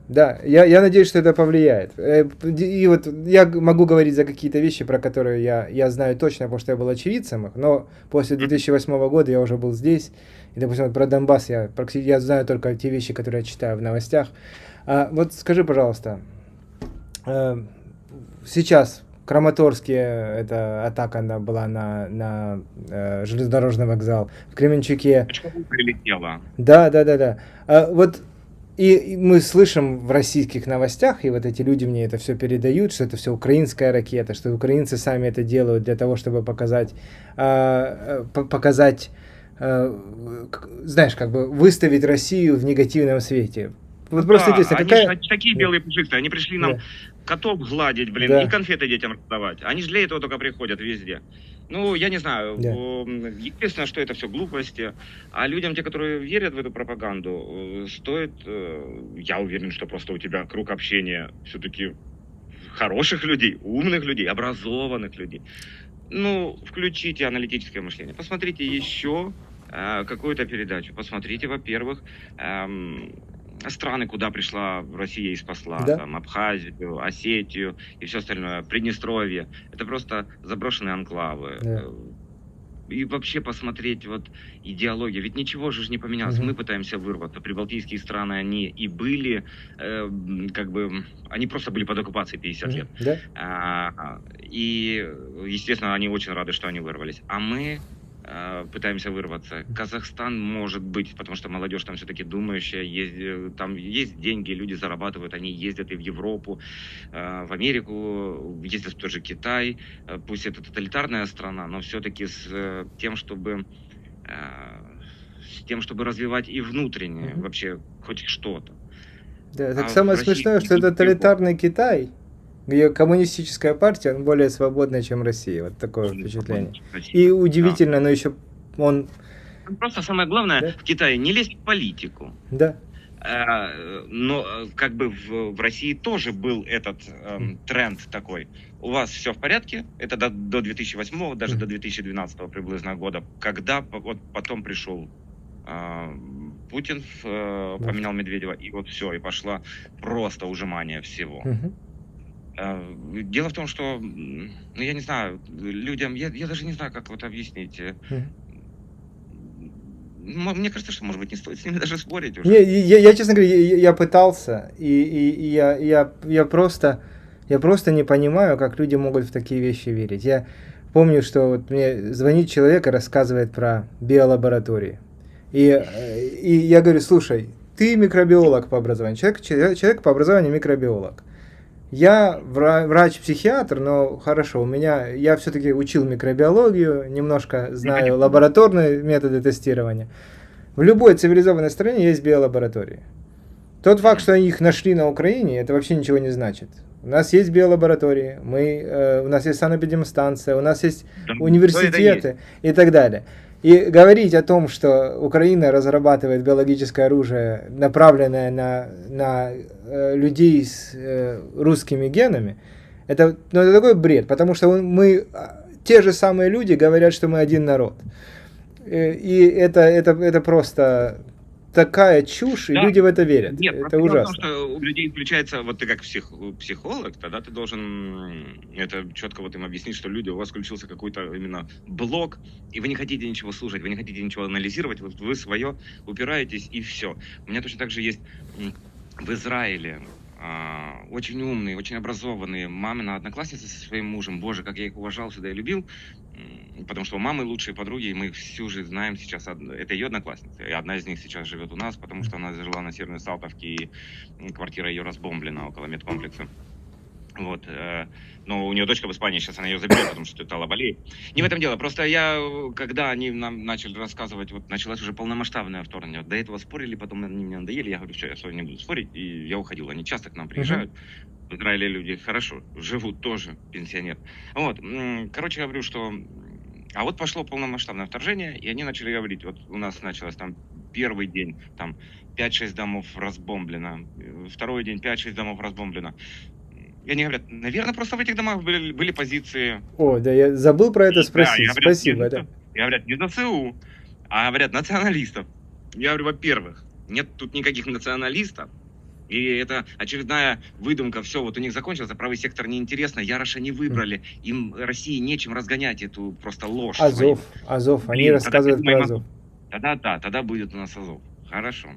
я надеюсь, что это повлияет. И вот я могу говорить за какие-то вещи, про которые я знаю точно, потому что я был очевидцем их, но после 2008 года я уже был здесь, и, допустим, вот про Донбасс я знаю только те вещи, которые я читаю в новостях. Вот скажи, пожалуйста, сейчас в Краматорске эта атака была на железнодорожный вокзал, в Кременчуге. Прилетела. Да. Вот и мы слышим в российских новостях, и вот эти люди мне это все передают, что это все украинская ракета, что украинцы сами это делают для того, чтобы показать, знаешь, как бы выставить Россию в негативном свете. Вот просто интересно, они такие белые пушистые, они пришли нам котов гладить, блин, и конфеты детям раздавать. Они же для этого только приходят везде. Ну, я не знаю, естественно, что это все глупости, а людям, те, которые верят в эту пропаганду, стоит, я уверен, что просто у тебя круг общения все-таки хороших людей, умных людей, образованных людей. Ну, включите аналитическое мышление, посмотрите еще какую-то передачу, посмотрите, во-первых, страны, куда пришла Россия и спасла, там, Абхазию, Осетию и все остальное, Приднестровье, это просто заброшенные анклавы. И вообще посмотреть вот идеологию, ведь ничего же не поменялось, мы пытаемся вырваться, прибалтийские страны, они и были, как бы, они просто были под оккупацией 50 лет. И, естественно, они очень рады, что они вырвались, а мы пытаемся вырваться. Казахстан может быть, потому что молодежь там все-таки думающая, там есть деньги, люди зарабатывают, они ездят и в Европу, в Америку, ездят в тот же Китай, пусть это тоталитарная страна, но все-таки с тем, чтобы развивать и внутреннее вообще хоть что-то. Да, так самое смешное, что тоталитарный Китай, где коммунистическая партия, он более свободная, чем Россия. Вот такое впечатление. И удивительно, но еще он... Просто самое главное в Китае не лезть в политику. Да. Но как бы в России тоже был этот тренд такой. У вас все в порядке, это до 2008, даже до 2012 приблизно года, когда вот потом пришел Путин, поменял Медведева, и вот все, и пошло просто ужимание всего. Дело в том, что, ну, я не знаю, людям, я даже не знаю, как вот объяснить. Мгм. Мне кажется, что, может быть, не стоит с ними даже спорить Не, уже. я, честно говоря, я пытался, и я просто не понимаю, как люди могут в такие вещи верить. Я помню, что вот мне звонит человек и рассказывает про биолаборатории. И я говорю, слушай, ты микробиолог по образованию, человек по образованию микробиолог. Я врач-психиатр, но хорошо, я все-таки учил микробиологию, немножко Ну, знаю конечно, да. лабораторные методы тестирования. В любой цивилизованной стране есть биолаборатории. Тот факт, что они их нашли на Украине, это вообще ничего не значит. У нас есть биолаборатории, у нас есть санэпидемстанция, у нас есть Да, что это есть? университеты и так далее. И говорить о том, что Украина разрабатывает биологическое оружие, направленное на людей с русскими генами, это такой бред, потому что те же самые люди говорят, что мы один народ. И это просто такая чушь, и Да. люди в это верят. Нет, Это просто дело в том, ужасно. что у людей включается, вот ты как психолог, тогда ты должен это четко вот им объяснить, что люди, у вас включился какой-то именно блок, и вы не хотите ничего слушать, вы не хотите ничего анализировать, вот вы свое упираетесь, и все. У меня точно так же есть в Израиле очень умные, очень образованные мамина одноклассница со своим мужем. Боже, как я их уважал, всегда и любил. Потому что у мамы лучшие подруги, и мы их всю жизнь знаем сейчас. Это ее одноклассница. И одна из них сейчас живет у нас, потому что она жила на Северной Салтовке, и квартира ее разбомблена около медкомплекса. Вот. Но у нее дочка в Испании, сейчас она ее заберет, потому что Тала болеет. Не в этом дело. Просто когда они нам начали рассказывать, вот началось уже полномасштабное вторжение. До этого спорили, потом они мне надоели. Я говорю, все, я с вами не буду спорить. И я уходил. Они часто к нам приезжают. В Израиле люди хорошо живут тоже, пенсионер. Вот. Короче, говорю, что... А вот пошло полномасштабное вторжение, и они начали говорить, вот у нас началось там первый день, там 5-6 домов разбомблено, второй день 5-6 домов разбомблено. И они говорят, наверное, просто в этих домах были позиции... О, да, я забыл про это спросить. Да, и говорят, Спасибо, да. И говорят, не ЗСУ, а говорят, националистов. Я говорю, во-первых, нет тут никаких националистов, и это очередная выдумка, все, вот у них закончился, правый сектор неинтересно, Яроша не выбрали, им России нечем разгонять эту просто ложь свою. Азов, они Блин, рассказывают тогда про Азов. Тогда будет у нас Азов. Хорошо.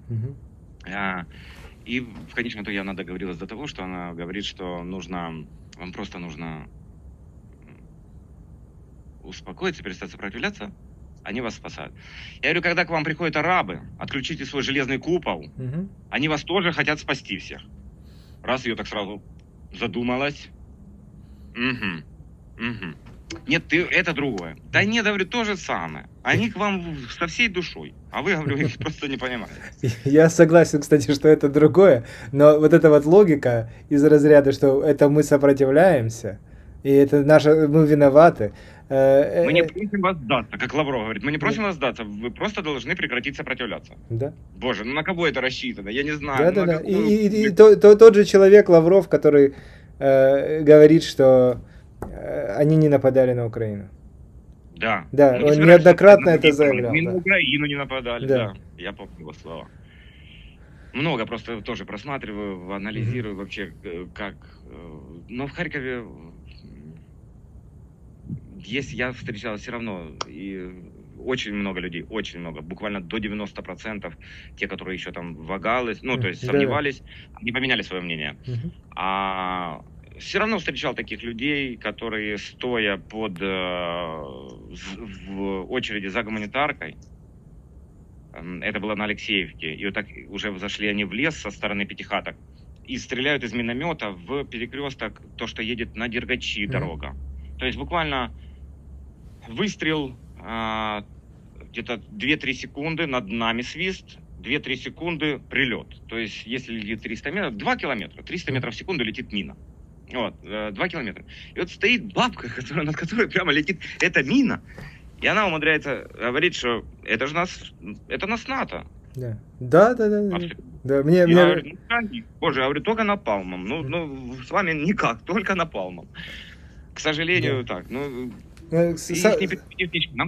И в конечном итоге она договорилась до того, что она говорит, что вам просто нужно успокоиться, перестать сопротивляться, они вас спасают. Я говорю, когда к вам приходят арабы, отключите свой железный купол, они вас тоже хотят спасти всех. Раз ее так сразу задумалась. Нет, это другое. Да нет, говорю, то же самое. Они к вам со всей душой, а вы, говорю, их просто не понимаете. Я согласен, кстати, что это другое, но вот эта вот логика из разряда, что это мы сопротивляемся, и это мы виноваты. Мы не просим вас сдаться, как Лавров говорит, мы не просим вас сдаться, вы просто должны прекратить сопротивляться. Да. Боже, на кого это рассчитано? Я не знаю. Да. И тот же человек Лавров, который говорит, что они не нападали на Украину. Да. Он неоднократно это заявлял. Мы на Украину не нападали, да. Я помню его слова. Много просто тоже просматриваю, анализирую вообще, как... Но в Харькове я встречал все равно, и очень много людей, очень много, буквально до 90%, те, которые еще там вагались, то есть сомневались, не поменяли свое мнение. А все равно встречал таких людей, которые, стоя в очереди за гуманитаркой, это было на Алексеевке, и вот так уже зашли они в лес со стороны Пятихаток, и стреляют из миномета в перекресток, то, что едет на Дергачи дорога. То есть буквально выстрел, где-то 2-3 секунды, над нами свист, 2-3 секунды прилет. То есть если летит 300 метров, 2 километра, 300 метров в секунду летит мина. Вот, 2 километра. И вот стоит бабка, над которой прямо летит эта мина, и она умудряется говорить, что это нас НАТО. Да. Говорю, боже, я говорю, только напалмом. С вами никак, только напалмом. К сожалению, так. Нам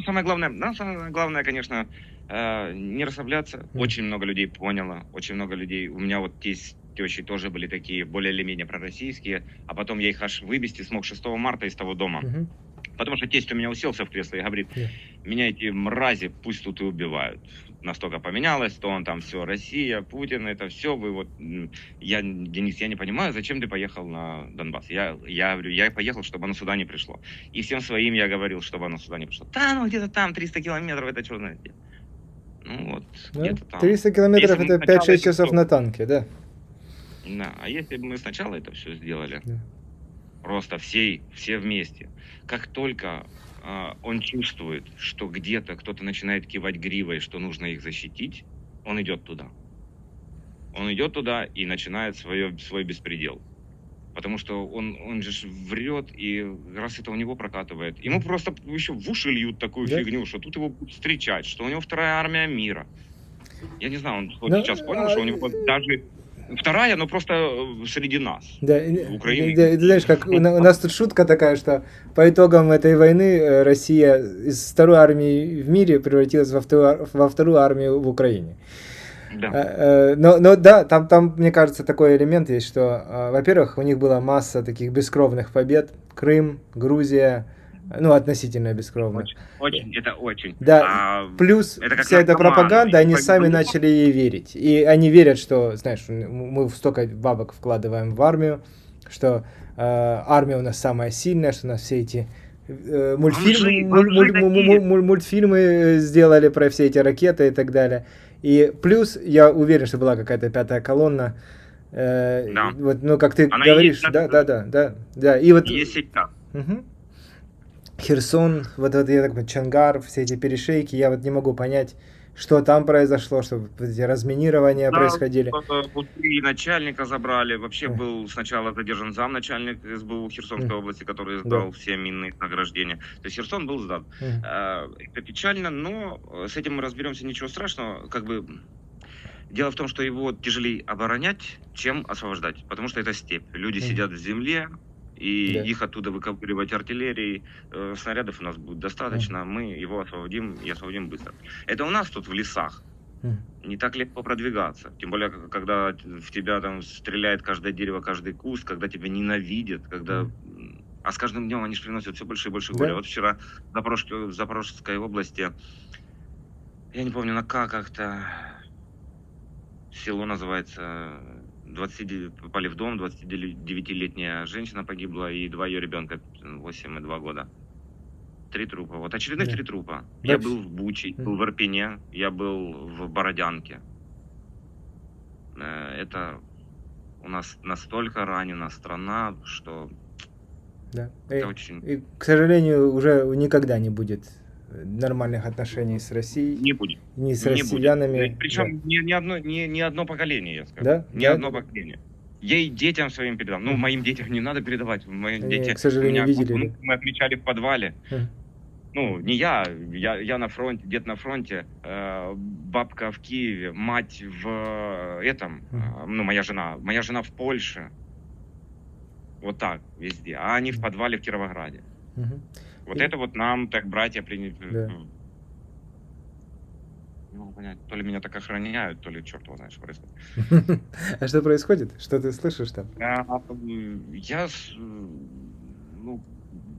самое главное, конечно, не расслабляться. Очень много людей поняло, очень много людей. У меня вот есть тещей тоже были такие более или менее пророссийские, а потом я их аж вывести смог 6 марта из того дома. Потому что тесть у меня уселся в кресло и говорит, меня эти мрази пусть тут и убивают. Настолько поменялось, то он там все, Россия, Путин, это все, вы вот... Денис, я не понимаю, зачем ты поехал на Донбасс? Я говорю, я поехал, чтобы оно сюда не пришло. И всем своим я говорил, чтобы оно сюда не пришло. Да, ну где-то там 300 километров, это что знаете? Ну вот, где-то там. 300 километров это 5-6 часов на танке, да? Да, а если бы мы сначала это все сделали, просто все вместе, как только он чувствует, что где-то кто-то начинает кивать гривой, что нужно их защитить, он идет туда. Он идет туда и начинает свой беспредел. Потому что он же врет, и раз это у него прокатывает, ему просто еще в уши льют такую фигню, что тут его будут встречать, что у него вторая армия мира. Я не знаю, он вот сейчас понял, что у него даже вторая, но просто среди нас. Да, Украины. да, знаешь, как у нас тут шутка такая, что по итогам этой войны Россия из второй армии в мире превратилась во вторую армию в Украине. Да. Но да, там, мне кажется, такой элемент есть, что, во-первых, у них была масса таких бескровных побед. Крым, Грузия, ну, относительно бескровных. Очень. Да, плюс это вся эта пропаганда, они сами начали ей верить. И они верят, что, знаешь, мы столько бабок вкладываем в армию, что армия у нас самая сильная, что у нас все эти мультфильмы сделали про все эти ракеты и так далее. И плюс, я уверен, что была какая-то пятая колонна. Да. Вот, ну, как ты Она говоришь, есть, да. И вот, есть всегда. Херсон, вот я так понимаю, Чонгар, все эти перешейки, я вот не могу понять, что там произошло, что эти разминирования происходили. И начальника забрали. Вообще был сначала задержан замначальник СБУ Херсонской области, который сдал все минные награждения. То есть Херсон был сдан. Это печально, но с этим мы разберемся, ничего страшного. Как бы дело в том, что его тяжелее оборонять, чем освобождать, потому что это степь. Люди сидят в земле, и их оттуда выковыривать артиллерией. Снарядов у нас будет достаточно, мы его освободим, и освободим быстро. Это у нас тут в лесах не так легко продвигаться. Тем более, когда в тебя там стреляет каждое дерево, каждый куст, когда тебя ненавидят, когда... А с каждым днем они же приносят все больше и больше горя. Вот вчера в Запорожской области, я не помню, на как-то село называется... попали в дом, 29-летняя женщина погибла и 2 ее ребенка, 8 и 2 года. 3 трупа. Вот очередных 3 трупа. Я был в Буче, был в Ирпене, я был в Бородянке. Это у нас настолько ранена страна, что это очень... И, к сожалению, уже никогда не будет нормальных отношений с Россией. Не будет. Ни с россиянами. Причем ни одно поколение, я скажу. Да? Ни одно поколение. Я и детям своим передам. Ну, моим детям не надо передавать. Мои дети, к сожалению, видели. Мы отмечали в подвале. Ну, не я на фронте, дед на фронте, бабка в Киеве, мать в этом, ну, моя жена в Польше. Вот так, везде. А они в подвале в Кировограде. Вот это вот нам, так, братья, не могу понять, то ли меня так охраняют, то ли черт его знает, что происходит. А что происходит? Что ты слышишь там? Ну,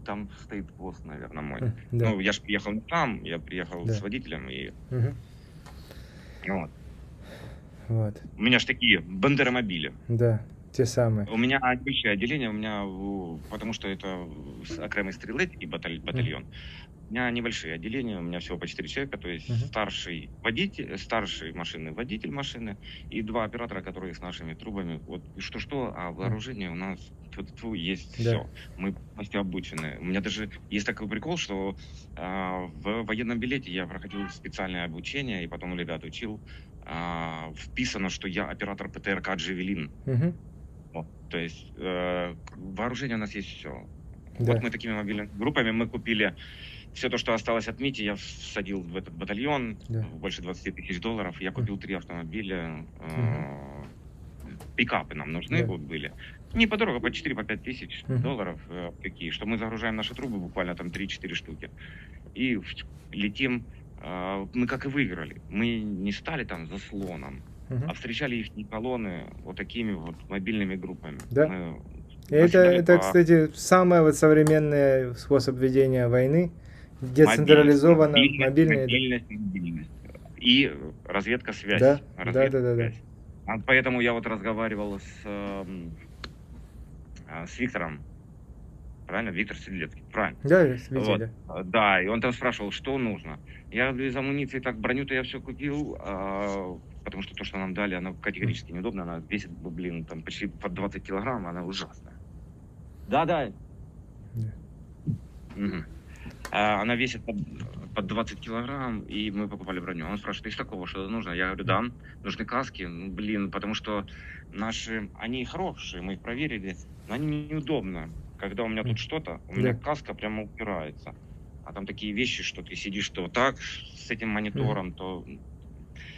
там стоит пост, наверное, мой. Ну, я же приехал не там, я приехал с водителем и... Вот. У меня же такие бандеромобили. Да, те самые. У меня высшее отделение, потому что это окремый стрелецкий батальон. У меня небольшие отделения, у меня всего по 4 человека, то есть старший машины, водитель машины и 2 оператора, которые с нашими трубами. Вот что-что, а вооружение у нас есть все. Мы полностью обучены. У меня даже есть такой прикол, что в военном билете я проходил специальное обучение и потом ребят учил. Вписано, что я оператор ПТРК «Джавелин». Вот, то есть вооружение у нас есть все. Вот мы такими мобильными группами мы купили все то, что осталось от МИТи, я всадил в этот батальон, больше 20 тысяч долларов. Я купил 3 автомобиля, пикапы нам нужны вот были. Не по дорого, по 4-5 тысяч долларов такие, что мы загружаем наши трубы буквально там 3-4 штуки. И летим, мы как и выиграли. Мы не стали там заслоном. а встречали их колонны вот такими вот мобильными группами. Да. Мы И это, начинали по кстати, самый вот современный способ ведения войны. мобильность, Децентрализованно, мобильные, да. мобильность. И разведка, связь. Да, Разведка, да. связь. Поэтому я вот разговаривал с Виктором, правильно? Виктор Седлецкий, правильно. Да, видели. Вот. Да, и он там спрашивал, что нужно. Я говорю, из амуниции, так, броню-то я все купил, потому что то, что нам дали, она категорически неудобна, она весит, блин, там почти под 20 килограмм, она ужасная. Да. Мгм. Она весит под 20 килограмм, и мы покупали броню. Он спрашивает, из такого что нужно? Я говорю, да, нужны каски, ну, блин, потому что наши, они хорошие, мы их проверили, но они неудобны. Когда у меня тут что-то, у меня Да. каска прямо упирается. А там такие вещи, что ты сидишь то так с этим монитором, то...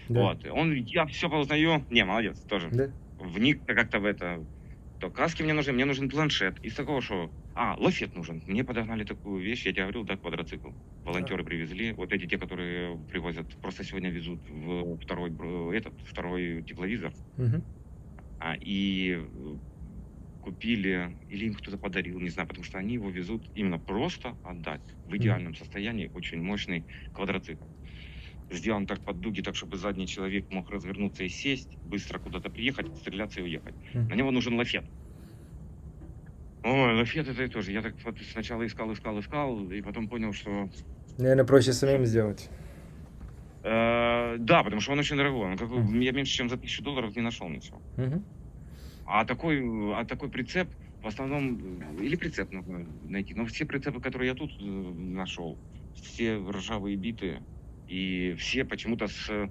Да. Вот. Я все поузнаю. Не, молодец, тоже. Да. Вник как-то в это. То каски мне нужен планшет. Из такого, что... лафет нужен. Мне подогнали такую вещь, я тебе говорил, да, квадроцикл. Волонтеры привезли. Вот эти те, которые привозят, просто сегодня везут в второй тепловизор. Мгм. И купили, или им кто-то подарил, не знаю, потому что они его везут именно просто отдать. В идеальном состоянии, очень мощный квадроцикл. Сделан так под дуги, так, чтобы задний человек мог развернуться и сесть, быстро куда-то приехать, стреляться и уехать. На него нужен лафет. Ой, лафет это тоже. Я так вот сначала искал, и потом понял, что... Наверное, проще самим сделать. Да, потому что он очень дорогой. Я меньше, чем за $1000 не нашел ничего. Мгм. А такой прицеп, в основном, или прицеп нужно найти, но все прицепы, которые я тут нашел, все ржавые битые, и все почему-то с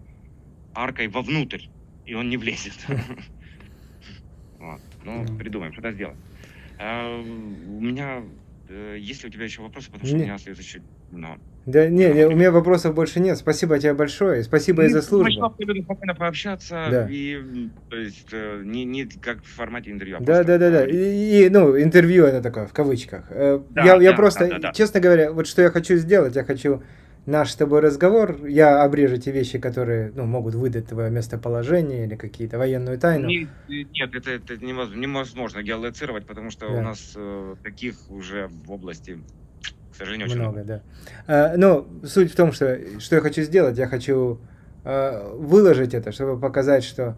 аркой вовнутрь, и он не влезет. Вот. Ну, придумаем, что-то сделаем. У меня, есть ли у тебя еще вопросы, потому что у меня остается еще... Да, у меня вопросов больше нет. Спасибо тебе большое. Спасибо и за службу. Мы любим спокойно пообщаться, Да. и, то есть, не как в формате интервью, а Да. просто поговорить. И, интервью это такое, в кавычках. Я просто, честно говоря, вот что я хочу сделать, я хочу наш с тобой разговор, я обрежу те вещи, которые, могут выдать твое местоположение или какие-то военную тайну. Нет, это невозможно геолоцировать, потому что у нас таких уже в области, к сожалению, очень много. Да. Но суть в том, что я хочу сделать, я хочу выложить это, чтобы показать, что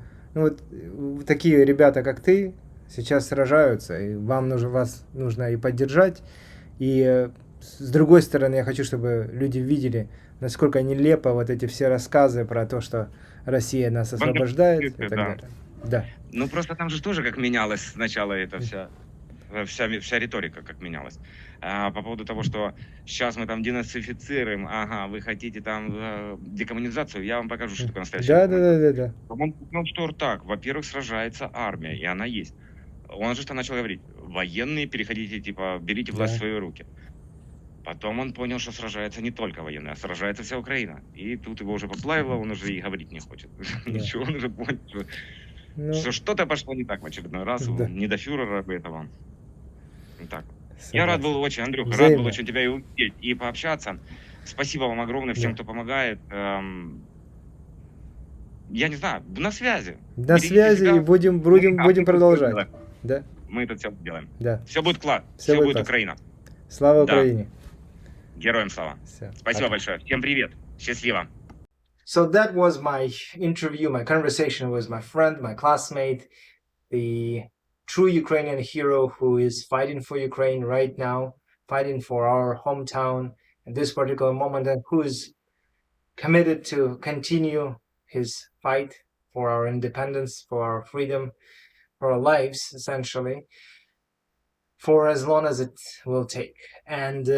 такие ребята, как ты, сейчас сражаются, и вас нужно и поддержать, и с другой стороны, я хочу, чтобы люди видели, насколько нелепо вот эти все рассказы про то, что Россия нас освобождает и так далее. Да. Ну, просто там же тоже как менялось сначала это вся риторика как менялась. По поводу того, что сейчас мы там денацифицируем, вы хотите там декоммунизацию, я вам покажу, что такое настоящая. Да. Ну, что так, во-первых, сражается армия, и она есть. Он же что начал говорить, военные, переходите, типа, берите власть в свои руки. Потом он понял, что сражается не только военные, а сражается вся Украина. И тут его уже поплавило, он уже и говорить не хочет. Ничего, он уже понял, что что-то пошло не так в очередной раз. Не до фюрера этого. Так. Я рад был очень, Андрюха, рад был очень тебя и увидеть, и пообщаться. Спасибо вам огромное всем, кто помогает. Я не знаю, на связи. На связи, и будем продолжать. Да. Мы это все делаем. Да. Все будет классно. Все будет Украина. Слава Украине. Героям слава. Спасибо большое. Всем привет. Счастливо. So that was my interview, my conversation with my friend, my classmate, the true Ukrainian hero who is fighting for Ukraine right now, fighting for our hometown at this particular moment, and who is committed to continue his fight for our independence, for our freedom, for our lives, essentially, for as long as it will take. And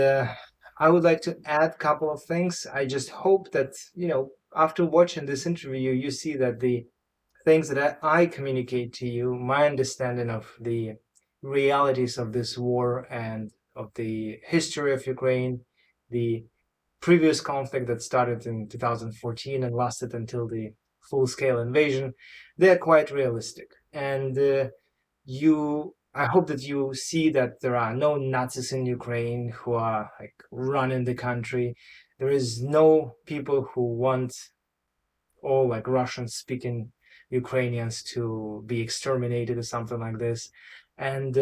I would like to add a couple of things. I just hope that, after watching this interview, you see that the things that I communicate to you, my understanding of the realities of this war and of the history of Ukraine, the previous conflict that started in 2014 and lasted until the full-scale invasion, they're quite realistic. And I hope that you see that there are no Nazis in Ukraine who are running the country. There is no people who want all Russian speaking Ukrainians to be exterminated or something like this. And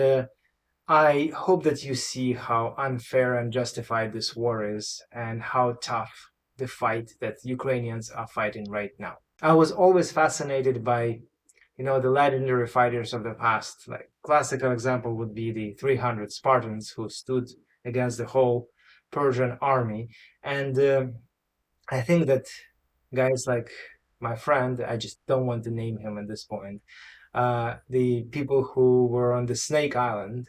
I hope that you see how unfair and justified this war is and how tough the fight that Ukrainians are fighting right now. I was always fascinated by, the legendary fighters of the past. Like classical example would be the 300 Spartans who stood against the whole Persian army. And I think that guys like my friend, I just don't want to name him at this point, the people who were on the Snake Island,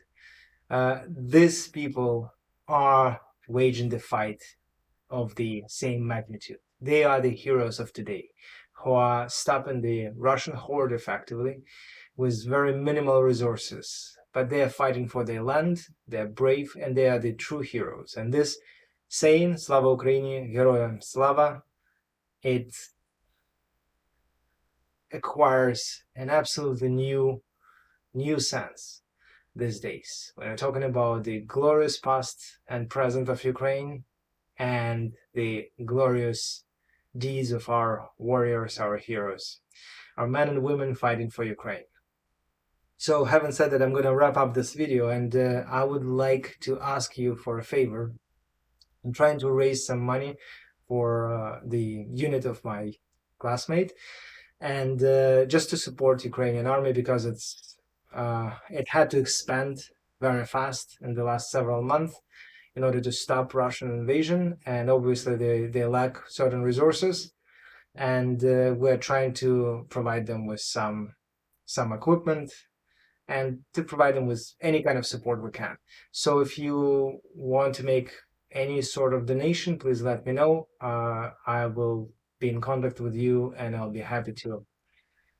these people are waging the fight of the same magnitude. They are the heroes of today, who are stopping the Russian horde effectively with very minimal resources. But they are fighting for their land, they're brave, and they are the true heroes. And this saying, Slava Ukraini, Geroyam Slava, it acquires an absolutely new sense these days. When we're talking about the glorious past and present of Ukraine and the glorious deeds of our warriors, our heroes, our men and women fighting for Ukraine. So having said that, I'm going to wrap up this video, and I would like to ask you for a favor. I'm trying to raise some money for the unit of my classmate, and just to support Ukrainian army, because it had to expand very fast in the last several months in order to stop Russian invasion, and obviously they lack certain resources, and we're trying to provide them with some equipment and to provide them with any kind of support we can. So if you want to make any sort of donation, please let me know. I will be in contact with you, and I'll be happy to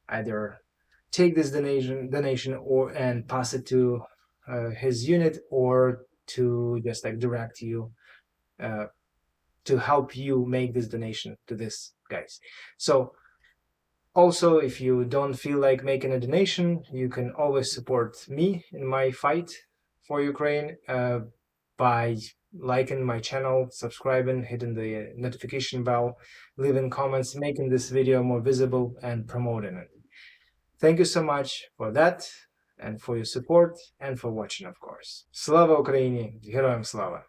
either take this donation and pass it to his unit, or to just like direct you to help you make this donation to this guys. So also, if you don't feel like making a donation, you can always support me in my fight for Ukraine by liking my channel, subscribing, hitting the notification bell, leaving comments, making this video more visible, and promoting it. Thank you so much for that, and for your support, and for watching, of course. Slava Ukraini! Героям слава!